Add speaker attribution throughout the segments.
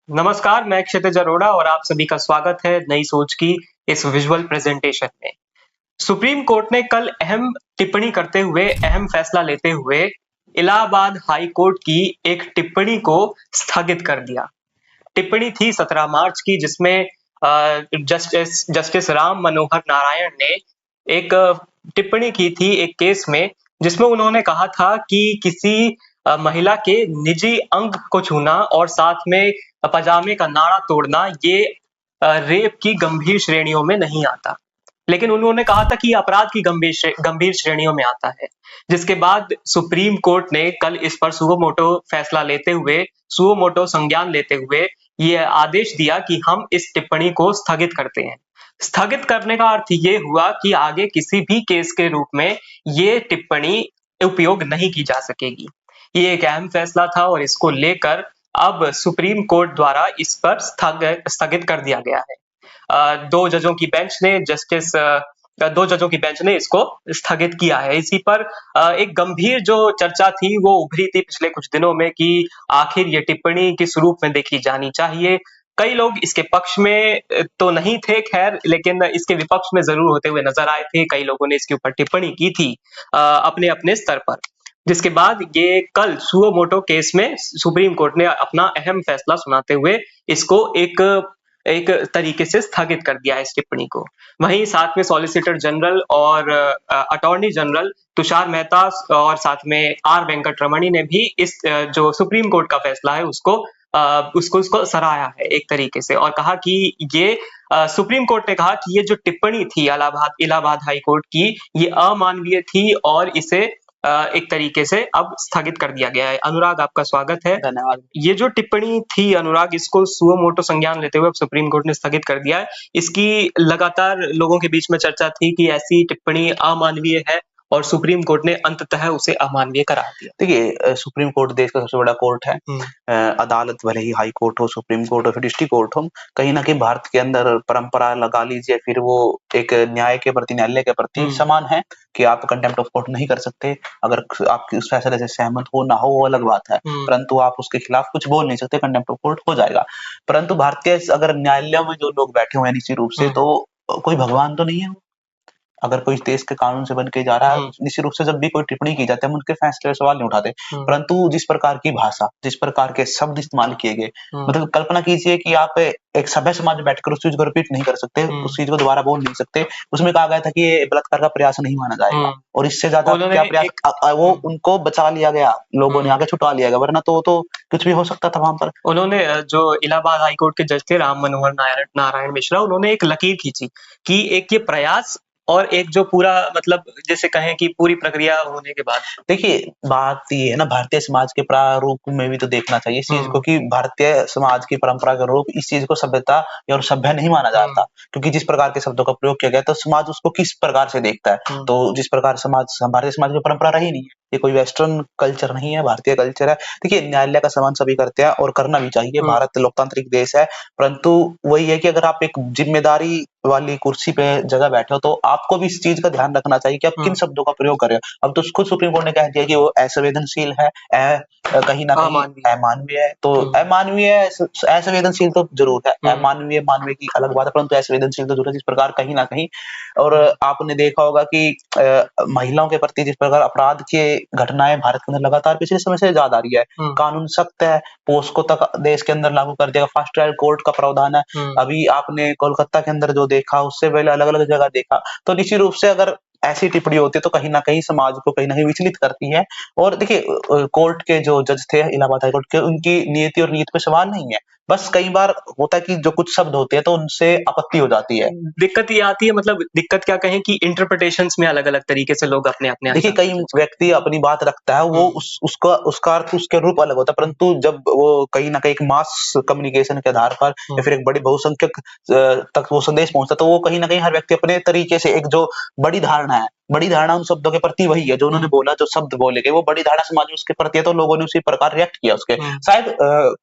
Speaker 1: नमस्कार, मैं क्षितिज अरोड़ा और आप सभी का स्वागत है नई सोच की इस विजुअल प्रेजेंटेशन में। सुप्रीम कोर्ट ने कल अहम टिप्पणी करते हुए अहम फैसला लेते हुए इलाहाबाद हाई कोर्ट की एक टिप्पणी को स्थगित कर दिया। टिप्पणी थी 17 मार्च की, जिसमें जस्टिस जस्टिस राम मनोहर नारायण ने एक टिप्पणी की थी एक केस में, जिसमें उन्होंने कहा था कि किसी महिला के निजी अंग को छूना और साथ में पजामे का नाड़ा तोड़ना ये रेप की गंभीर श्रेणियों में नहीं आता। लेकिन उन्होंने कहा था कि अपराध की गंभीर श्रेणियों में आता है। जिसके बाद सुप्रीम कोर्ट ने कल इस पर सुओ मोटो फैसला लेते हुए, सुओ मोटो संज्ञान लेते हुए ये आदेश दिया कि हम इस टिप्पणी को स्थगित करते हैं। स्थगित करने का अर्थ ये हुआ कि आगे किसी भी केस के रूप में ये टिप्पणी उपयोग नहीं की जा सकेगी। ये एक अहम फैसला था और इसको लेकर अब सुप्रीम कोर्ट द्वारा इस पर स्थगित कर दिया गया है। दो जजों की बेंच ने इसको स्थगित किया है। इसी पर एक गंभीर जो चर्चा थी वो उभरी थी पिछले कुछ दिनों में कि आखिर ये टिप्पणी किस रूप में देखी जानी चाहिए। कई लोग इसके पक्ष में तो नहीं थे खैर, लेकिन इसके विपक्ष में जरूर होते हुए नजर आए थे। कई लोगों ने इसके ऊपर टिप्पणी की थी अपने अपने स्तर पर। जिसके बाद ये कल सुओ मोटो केस में सुप्रीम कोर्ट ने अपना अहम फैसला सुनाते हुए इसको एक एक तरीके से स्थगित कर दिया है इस टिप्पणी को। वहीं साथ में सॉलिसिटर जनरल और अटॉर्नी जनरल तुषार मेहता और साथ में आर वेंकट रमणी ने भी इस जो सुप्रीम कोर्ट का फैसला है उसको सराहा है एक तरीके से, और कहा कि ये सुप्रीम कोर्ट ने कहा कि ये जो टिप्पणी थी इलाहाबाद हाई कोर्ट की, ये अमानवीय थी और इसे एक तरीके से अब स्थगित कर दिया गया है। अनुराग, आपका स्वागत है।
Speaker 2: धन्यवाद।
Speaker 1: ये जो टिप्पणी थी अनुराग, इसको सुओ मोटो संज्ञान लेते हुए अब सुप्रीम कोर्ट ने स्थगित कर दिया है। इसकी लगातार लोगों के बीच में चर्चा थी कि ऐसी टिप्पणी अमानवीय है और सुप्रीम कोर्ट ने अंततः उसे अमानवीय करार दिया।
Speaker 2: देखिए, सुप्रीम कोर्ट देश का सबसे बड़ा कोर्ट है। अदालत भले ही हाई कोर्ट हो, सुप्रीम कोर्ट हो, फिर डिस्ट्रिक्ट कोर्ट हो, कहीं ना कहीं भारत के अंदर परंपरा लगा लीजिए, फिर वो एक न्याय के प्रति, न्यायालय के प्रति समान है कि आप कंटेम्प्ट ऑफ कोर्ट नहीं कर सकते। अगर आप उस फैसले से सहमत हो ना हो वो अलग बात है, परंतु आप उसके खिलाफ कुछ बोल नहीं सकते, कंटेम्प्ट ऑफ कोर्ट हो जाएगा। परंतु भारतीय अगर न्यायालयों में जो लोग बैठे हुए हैं निश्चित रूप से, तो कोई भगवान तो नहीं है। अगर कोई देश के कानून से बन के जा रहा है, निश्चित रूप से जब भी कोई टिप्पणी की जाती है हम उनके फैसले पर सवाल नहीं उठाते। परंतु जिस प्रकार की भाषा, जिस प्रकार के शब्द इस्तेमाल किए गए, मतलब कल्पना कीजिए कि आप एक सभ्य समाज में बैठकर उस चीज को रिपीट नहीं कर सकते, उस चीज को दोबारा बोल नहीं सकते। उसमें कहा गया था कि ये बलात्कार का प्रयास नहीं माना जाएगा, और इससे ज्यादा क्या प्रयास, वो उनको बचा लिया गया, लोगों ने आगे छुटा लिया गया, वरना तो कुछ भी हो सकता था वहां पर।
Speaker 1: उन्होंने जो इलाहाबाद हाई कोर्ट के जज थे राम मनोहर नारायण मिश्रा, उन्होंने एक लकीर खींची कि एक ये प्रयास और एक जो पूरा, मतलब जैसे कहें कि पूरी प्रक्रिया होने के बाद।
Speaker 2: देखिए, बात ये है ना, भारतीय समाज के प्रारूप में भी तो देखना चाहिए इस चीज को कि भारतीय समाज की परंपरा के रूप इस चीज को सभ्यता और सभ्य नहीं माना जाता, क्योंकि जिस प्रकार के शब्दों का प्रयोग किया गया तो समाज उसको किस प्रकार से देखता है। तो जिस प्रकार भारतीय समाज की परंपरा रही नहीं है, ये कोई वेस्टर्न कल्चर नहीं है, भारतीय कल्चर है। देखिए, न्यायालय का सम्मान सभी करते हैं और करना भी चाहिए, भारत लोकतांत्रिक देश है। परंतु वही है कि अगर आप एक जिम्मेदारी वाली कुर्सी पे जगह बैठे हो तो आपको भी इस चीज का ध्यान रखना चाहिए कि आप किन शब्दों का प्रयोग कर रहे हो। अब तो खुद सुप्रीम कोर्ट ने कह दिया कि वो असंवेदनशील है, कहीं ना कहीं अमानवीय है। तो अमानवीय, असंवेदनशील तो जरूर है, अमानवीय मानवीय की अलग बात है, परंतु असंवेदनशील तो जरूर है जिस प्रकार कहीं ना कहीं। और आपने देखा होगा कि महिलाओं के प्रति जिस प्रकार अपराध के घटनाएं भारत के अंदर लगातार पिछले समय से ज्यादा आ रही है। कानून सख्त है, पोस्को तक देश के अंदर लागू कर दिया, फास्ट ट्रायल कोर्ट का प्रावधान है। अभी आपने कोलकाता के अंदर जो देखा, उससे पहले अलग अलग जगह देखा। तो निश्चित रूप से अगर ऐसी टिप्पणी होती है तो कहीं ना कहीं समाज को कहीं ना कहीं विचलित करती है। और देखिए, कोर्ट के जो जज थे इलाहाबाद हाई कोर्ट के, उनकी नीति और नीति पे सवाल नहीं है, बस कई बार होता है कि जो कुछ शब्द होते हैं तो उनसे आपत्ति हो जाती है।
Speaker 1: दिक्कत ये आती है, मतलब दिक्कत क्या कहें कि इंटरप्रिटेशंस में अलग अलग तरीके से लोग अपने अपने,
Speaker 2: देखिए, कई व्यक्ति अपनी बात रखता है, वो उसका अर्थ, उसके रूप अलग होता है, परंतु जब वो कहीं ना कहीं एक मास कम्युनिकेशन के आधार पर या फिर एक बड़ी बहुसंख्यक तक वो संदेश पहुंचता, तो वो कहीं ना कहीं हर व्यक्ति अपने तरीके से एक जो बड़ी धारणा धारणा है, बड़ी धारणा उन शब्दों के प्रति वही है जो उन्होंने बोला, जो शब्द बोले गए वो बड़ी धारणा समाज में उसके प्रति है, तो लोगों ने उसी प्रकार रिएक्ट किया उसके। शायद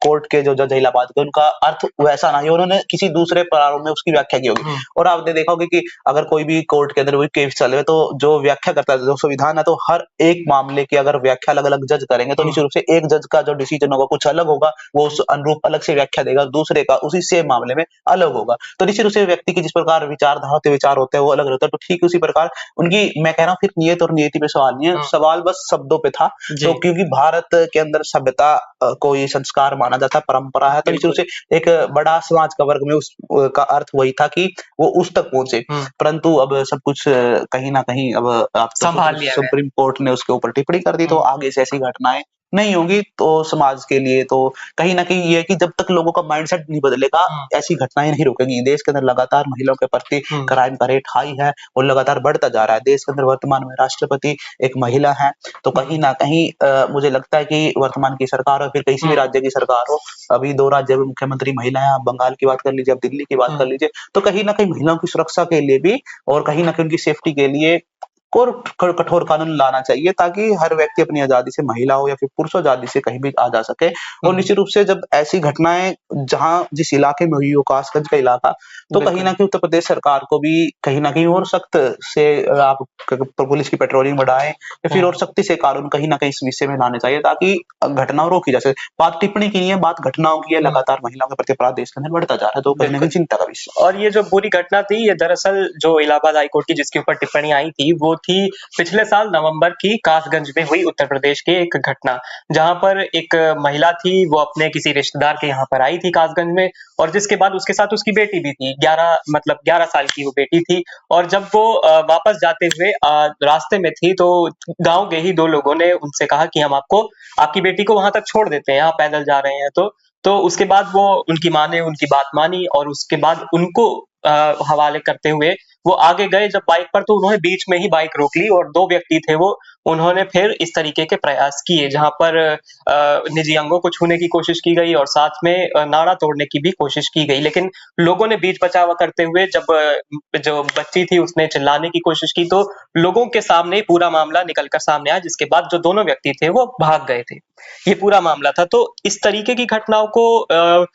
Speaker 2: कोर्ट के जो जज है इलाहाबाद के, उनका अर्थ वैसा नहीं, उन्होंने किसी दूसरे प्रारूप में उसकी व्याख्या की होगी। और आपने देखा होगा कि अगर कोई भी कोर्ट के अंदर कोई केस चले तो जो व्याख्या करता है, जो संविधान है, तो हर एक मामले की अगर व्याख्या अलग-अलग जज करेंगे तो निश्चित रूप से एक जज का जो डिसीजन होगा कुछ अलग होगा, वो उस अनुरूप अलग से व्याख्या देगा, दूसरे का उसी सेम मामले में अलग होगा। तो निश्चित रूप से व्यक्ति की जिस प्रकार विचारधारा होते विचार होते हैं वो अलग होता है, तो ठीक उसी प्रकार उनकी, मैं कह रहा हूँ, फिर नियत और नियति पे सवाल नहीं है, सवाल बस शब्दों पे था। तो क्योंकि भारत के अंदर सभ्यता को ये संस्कार माना जाता है, परंपरा है, तो निश्चित रूप से एक बड़ा समाज का वर्ग में उस का अर्थ वही था कि वो उस तक पहुंचे। परंतु अब सब कुछ कहीं ना कहीं अब आप
Speaker 1: संभाल लिया गया।
Speaker 2: सुप्रीम कोर्ट ने उसके ऊपर टिप्पणी कर दी, तो आगे से ऐसी घटनाएं नहीं होगी। तो समाज के लिए तो कहीं ना कहीं ये है कि जब तक लोगों का माइंडसेट नहीं बदलेगा ऐसी घटनाएं नहीं रुकेंगी। देश के अंदर लगातार महिलाओं के प्रति क्राइम का रेट हाई है और लगातार बढ़ता जा रहा है। देश के अंदर वर्तमान में राष्ट्रपति एक महिला है, तो कहीं ना कहीं मुझे लगता है कि वर्तमान की सरकार हो, फिर किसी भी राज्य की सरकार हो, अभी 2 राज्य में मुख्यमंत्री महिला है, आप बंगाल की बात कर लीजिए, आप दिल्ली की बात कर लीजिए, तो कहीं ना कहीं महिलाओं की सुरक्षा के लिए भी और कहीं ना कहीं उनकी सेफ्टी के लिए और कठोर कानून लाना चाहिए, ताकि हर व्यक्ति अपनी आजादी से, महिला हो या फिर पुरुष आजादी से कहीं भी आ जा सके। और निश्चित रूप से जब ऐसी घटनाएं जहां जिस इलाके में हुई हो, कासगंज का इलाका, तो कहीं ना कहीं उत्तर प्रदेश सरकार को भी कहीं ना कहीं और सख्त से आप पुलिस की पेट्रोलिंग बढ़ाएं या फिर और सख्ती से कानून कहीं ना कहीं इस विषय में लाने चाहिए, ताकि घटनाओं रोकी जा सके। बात टिप्पणी की नहीं है, बात घटनाओं की है। लगातार महिलाओं के प्रति अपराध देश के अंदर बढ़ता जा रहा है, तो कहीं ना कहीं चिंता का विषय।
Speaker 1: और ये जो पूरी घटना थी, ये दरअसल जो इलाहाबाद हाईकोर्ट की जिसके ऊपर टिप्पणी आई थी, वो थी पिछले साल नवंबर की कासगंज में हुई उत्तर प्रदेश की एक घटना, जहां पर एक महिला थी, वो अपने किसी रिश्तेदार के यहाँ पर आई थी कासगंज में, और जिसके बाद उसके साथ उसकी बेटी भी थी, 11 साल की वो बेटी थी। और जब वो वापस जाते हुए रास्ते में थी, तो गांव के ही 2 लोगों ने उनसे कहा कि हम आपको आपकी बेटी को वहां तक छोड़ देते हैं, यहाँ पैदल जा रहे हैं। तो उसके बाद वो उनकी माँ ने उनकी बात मानी और उसके बाद उनको हवाले करते हुए वो आगे गए जब बाइक पर, तो उन्होंने बीच में ही बाइक रोक ली और 2 व्यक्ति थे वो, उन्होंने फिर इस तरीके के प्रयास किए, जहां पर निजी अंगों को छूने की कोशिश की गई और साथ में नाड़ा तोड़ने की भी कोशिश की गई। लेकिन लोगों ने बीच बचाव करते हुए, जब जो बच्ची थी उसने चिल्लाने की कोशिश की, तो लोगों के सामने पूरा मामला निकलकर सामने आया, जिसके बाद जो दोनों व्यक्ति थे वो भाग गए थे। ये पूरा मामला था। तो इस तरीके की घटनाओं को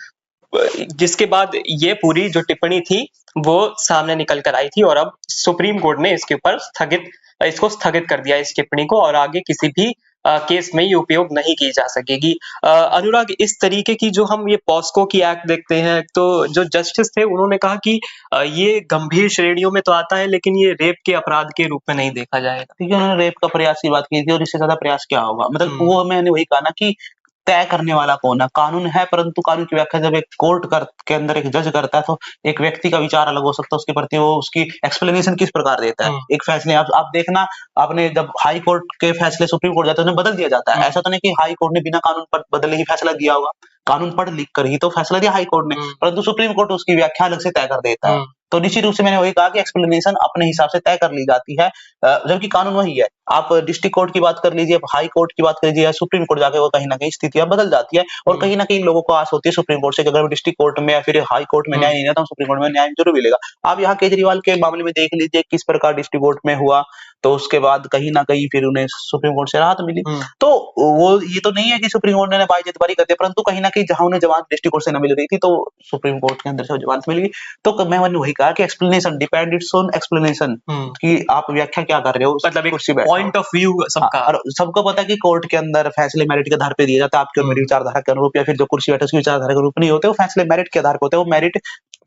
Speaker 1: जिसके बाद ये पूरी जो टिप्पणी थी वो सामने निकल कर आई थी, और अब सुप्रीम कोर्ट ने इसके ऊपर इसको स्थगित कर दिया, इस टिप्पणी को, और आगे किसी भी केस में ये उपयोग नहीं की जा सकेगी। अनुराग, इस तरीके की जो हम ये पॉस्को की एक्ट देखते हैं, तो जो जस्टिस थे उन्होंने कहा कि ये गंभीर श्रेणियों में तो आता है, लेकिन ये रेप के अपराध के रूप में नहीं देखा जाएगा।
Speaker 2: ठीक है, उन्होंने रेप का प्रयास की बात की थी, और इससे ज्यादा प्रयास क्या होगा? मतलब वो मैंने वही कहा ना कि तय करने वाला कौन है? कानून है, परंतु कानून की व्याख्या जब एक कोर्ट के अंदर एक जज करता है, तो एक व्यक्ति का विचार अलग हो सकता है, उसके प्रति वो उसकी एक्सप्लेनेशन किस प्रकार देता है। एक फैसले आप देखना, आपने जब हाई कोर्ट के फैसले सुप्रीम कोर्ट जाते हैं, उन्हें बदल दिया जाता है। ऐसा तो नहीं कि हाई कोर्ट ने बिना कानून पर बदले ही फैसला दिया होगा, कानून पढ़ लिख कर ही तो फैसला दिया हाई कोर्ट ने, परंतु सुप्रीम कोर्ट उसकी व्याख्या अलग से तय कर देता है। तो निश्चित रूप से मैंने वही कहा कि एक्सप्लेनेशन अपने हिसाब से तय कर ली जाती है, जबकि कानून वही है। आप डिस्ट्रिक्ट कोर्ट की बात कर लीजिए, आप हाई कोर्ट की बात कर लीजिए, या सुप्रीम कोर्ट जाके वो कहीं ना कहीं स्थितियां बदल जाती है, और कहीं ना कहीं लोगों को आस होती है सुप्रीम कोर्ट से कि अगर डिस्ट्रिक्ट कोर्ट में या फिर हाई कोर्ट में न्याय नहीं रहता, सुप्रीम कोर्ट में न्याय जरूर मिलेगा। आप यहाँ केजरीवाल के मामले में देख लीजिए किस प्रकार डिस्ट्रिक्ट कोर्ट में हुआ, तो उसके बाद कहीं ना कहीं फिर उन्हें सुप्रीम कोर्ट से राहत मिली। तो वो ये तो नहीं है कि सुप्रीम कोर्ट ने बाइज्जत बरी कर दिया, परंतु कहीं ना कहीं जहां उन्हें जमानत डिस्ट्रिक्ट कोर्ट से न मिल रही थी, तो सुप्रीम कोर्ट के अंदर से जमानत मिल गई। तो मैंने वही कहा कि explanation depend it's on explanation, कि आप व्याख्या क्या कर रहे हो,
Speaker 1: मतलब एक पॉइंट ऑफ व्यू सबका।
Speaker 2: और सबको पता है कि कोर्ट के अंदर फैसले मेरिट के आधार पर दिए जाते हैं, आपके और मेरी विचारधारा के अनुरूप, या फिर जो कुर्सी बैठे उसकी विचारधारा के अनुरूप नहीं होते, वो फैसले मेरिट के आधार पर होते हैं। वो मेरिट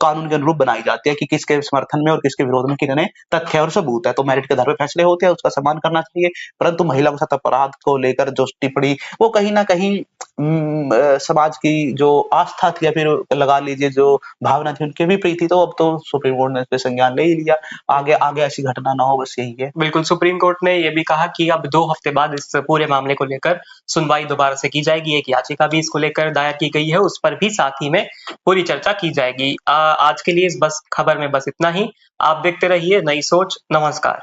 Speaker 2: कानून के अनुरूप बनाई जाती है कि किसके समर्थन में और किसके विरोध में कितने तथ्य और सबूत है, तो मेरिट के आधार पर फैसले होते हैं, उसका सम्मान करना चाहिए। परंतु महिला के साथ अपराध को लेकर जो टिप्पणी, वो कहीं ना कहीं समाज की जो आस्था थी, या फिर लगा लीजिए जो भावना थी, उनके विपरीत थी। तो अब तो सुप्रीम कोर्ट ने इस पे संज्ञान ले ही लिया, आगे आगे ऐसी घटना ना हो, बस यही है।
Speaker 1: बिल्कुल, सुप्रीम कोर्ट ने ये भी कहा कि अब 2 हफ्ते बाद इस पूरे मामले को लेकर सुनवाई दोबारा से की जाएगी। एक याचिका भी इसको लेकर दायर की गई है, उस पर भी साथ ही में पूरी चर्चा की जाएगी। आज के लिए इस खबर में बस इतना ही। आप देखते रहिए नई सोच। नमस्कार।